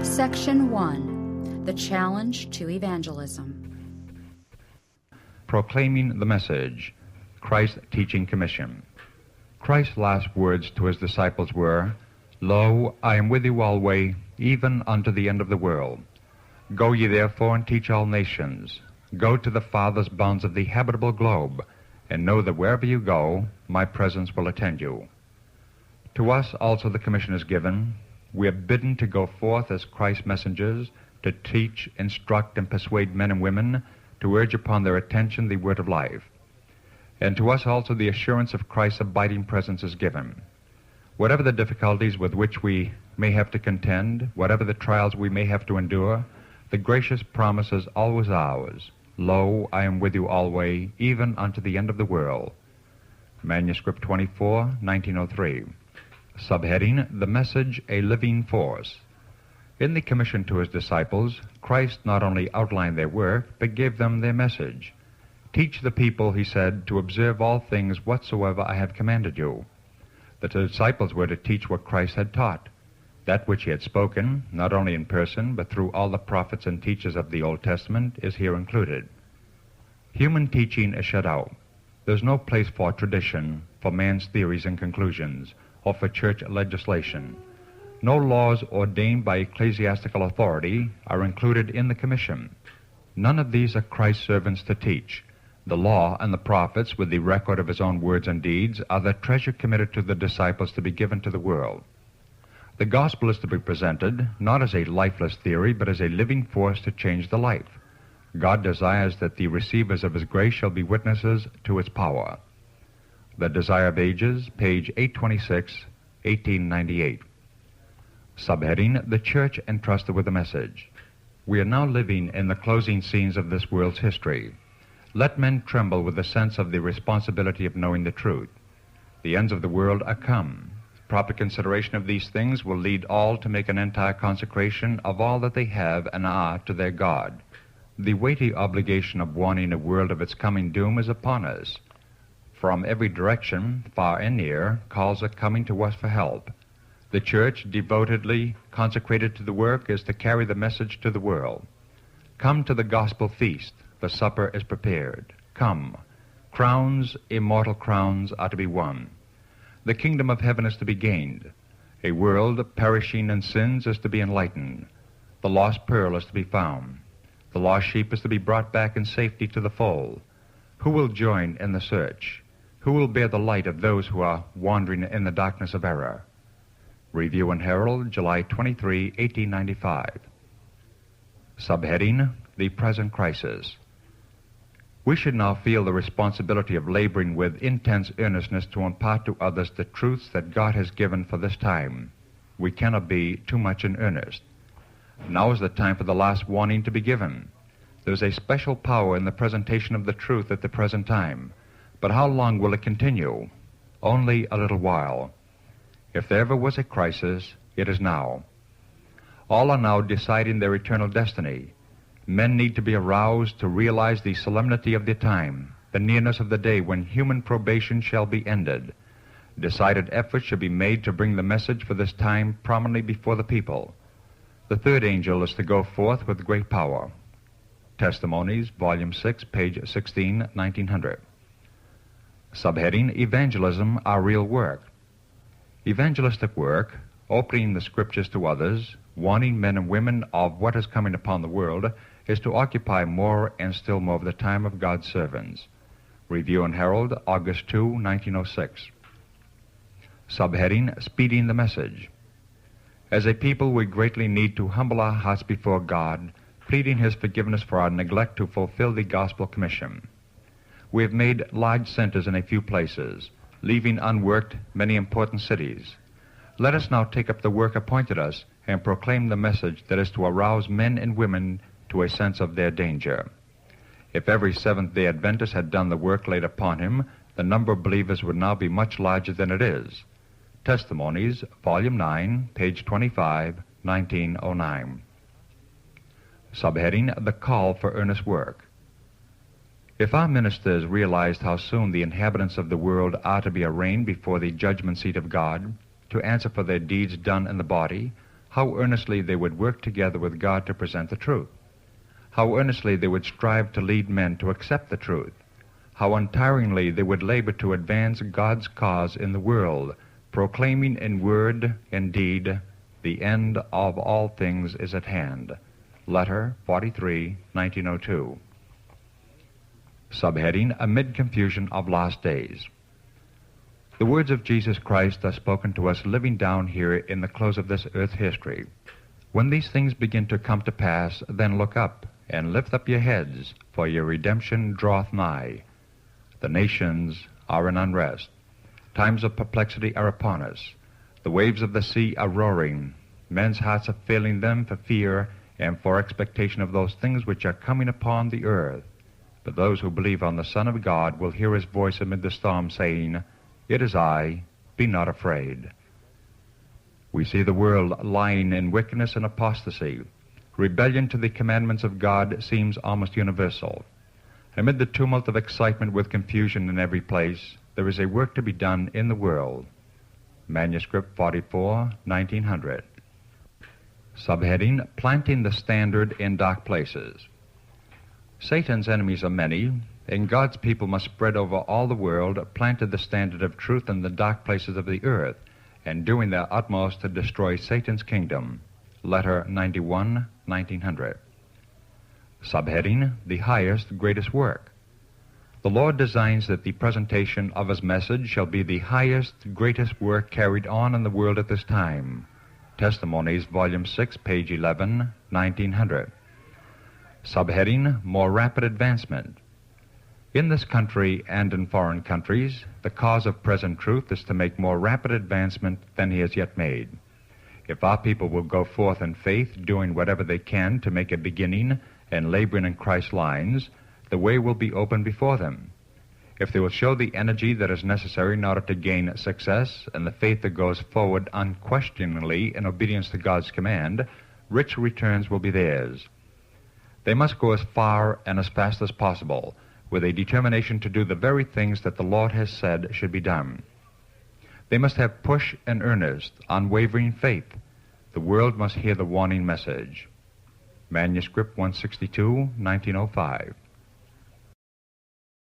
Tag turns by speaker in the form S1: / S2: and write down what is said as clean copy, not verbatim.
S1: Section 1. The Challenge to Evangelism.
S2: Proclaiming the Message, Christ's Teaching Commission. Christ's last words to his disciples were, "Lo, I am with you always, even unto the end of the world. Go ye therefore and teach all nations. Go to the farthest bounds of the habitable globe, and know that wherever you go, my presence will attend you." To us also the commission is given. We are bidden to go forth as Christ's messengers, to teach, instruct, and persuade men and women, to urge upon their attention the word of life. And to us also the assurance of Christ's abiding presence is given. Whatever the difficulties with which we may have to contend, whatever the trials we may have to endure, the gracious promise is always ours. Lo, I am with you always, even unto the end of the world. Manuscript 24, 1903. Subheading, The Message, a Living Force. In the commission to his disciples, Christ not only outlined their work, but gave them their message. Teach the people, he said, to observe all things whatsoever I have commanded you. The disciples were to teach what Christ had taught. That which he had spoken, not only in person, but through all the prophets and teachers of the Old Testament, is here included. Human teaching is shut out. There's no place for tradition, for man's theories and conclusions, or for church legislation. No laws ordained by ecclesiastical authority are included in the commission. None of these are Christ's servants to teach. The law and the prophets, with the record of his own words and deeds, are the treasure committed to the disciples to be given to the world. The gospel is to be presented not as a lifeless theory, but as a living force to change the life. God desires that the receivers of his grace shall be witnesses to its power. The Desire of Ages, page 826, 1898. Subheading, The Church Entrusted with a Message. We are now living in the closing scenes of this world's history. Let men tremble with the sense of the responsibility of knowing the truth. The ends of the world are come. Proper consideration of these things will lead all to make an entire consecration of all that they have and are to their God. The weighty obligation of warning a world of its coming doom is upon us. From every direction, far and near, calls are coming to us for help. The church, devotedly consecrated to the work, is to carry the message to the world. Come to the gospel feast. The supper is prepared. Come. Crowns, immortal crowns, are to be won. The kingdom of heaven is to be gained. A world perishing in sins is to be enlightened. The lost pearl is to be found. The lost sheep is to be brought back in safety to the fold. Who will join in the search? Who will bear the light of those who are wandering in the darkness of error? Review and Herald, July 23, 1895. Subheading, The Present Crisis. We should now feel the responsibility of laboring with intense earnestness to impart to others the truths that God has given for this time. We cannot be too much in earnest. Now is the time for the last warning to be given. There is a special power in the presentation of the truth at the present time. But how long will it continue? Only a little while. If there ever was a crisis, it is now. All are now deciding their eternal destiny. Men need to be aroused to realize the solemnity of the time, the nearness of the day when human probation shall be ended. Decided efforts should be made to bring the message for this time prominently before the people. The third angel is to go forth with great power. Testimonies, Volume 6, page 16, 1900. Subheading, Evangelism, Our Real Work. Evangelistic work, opening the Scriptures to others, warning men and women of what is coming upon the world, is to occupy more and still more of the time of God's servants. Review and Herald, August 2, 1906. Subheading, Speeding the Message. As a people, we greatly need to humble our hearts before God, pleading his forgiveness for our neglect to fulfill the gospel commission. We have made large centers in a few places, leaving unworked many important cities. Let us now take up the work appointed us and proclaim the message that is to arouse men and women to a sense of their danger. If every Seventh-day Adventist had done the work laid upon him, the number of believers would now be much larger than it is. Testimonies, Volume 9, page 25, 1909. Subheading, The Call for Earnest Work. If our ministers realized how soon the inhabitants of the world are to be arraigned before the judgment seat of God, to answer for their deeds done in the body, how earnestly they would work together with God to present the truth, how earnestly they would strive to lead men to accept the truth, how untiringly they would labor to advance God's cause in the world, proclaiming in word and deed, the end of all things is at hand. Letter 43, 1902. Subheading, Amid Confusion of Last Days. The words of Jesus Christ are spoken to us living down here in the close of this earth's history. When these things begin to come to pass, then look up, and lift up your heads, for your redemption draweth nigh. The nations are in unrest. Times of perplexity are upon us. The waves of the sea are roaring. Men's hearts are failing them for fear and for expectation of those things which are coming upon the earth. But those who believe on the Son of God will hear his voice amid the storm, saying, It is I, be not afraid. We see the world lying in wickedness and apostasy. Rebellion to the commandments of God seems almost universal. Amid the tumult of excitement with confusion in every place, there is a work to be done in the world. Manuscript 44, 1900. Subheading, Planting the Standard in Dark Places. Satan's enemies are many, and God's people must spread over all the world, planted the standard of truth in the dark places of the earth, and doing their utmost to destroy Satan's kingdom. Letter 91, 1900. Subheading, The Highest, Greatest Work. The Lord designs that the presentation of his message shall be the highest, greatest work carried on in the world at this time. Testimonies, Volume 6, page 11, 1900. Subheading, More Rapid Advancement. In this country and in foreign countries, the cause of present truth is to make more rapid advancement than he has yet made. If our people will go forth in faith, doing whatever they can to make a beginning and laboring in Christ's lines, the way will be open before them. If they will show the energy that is necessary in order to gain success and the faith that goes forward unquestioningly in obedience to God's command, rich returns will be theirs. They must go as far and as fast as possible, with a determination to do the very things that the Lord has said should be done. They must have push and earnest, unwavering faith. The world must hear the warning message. Manuscript 162, 1905.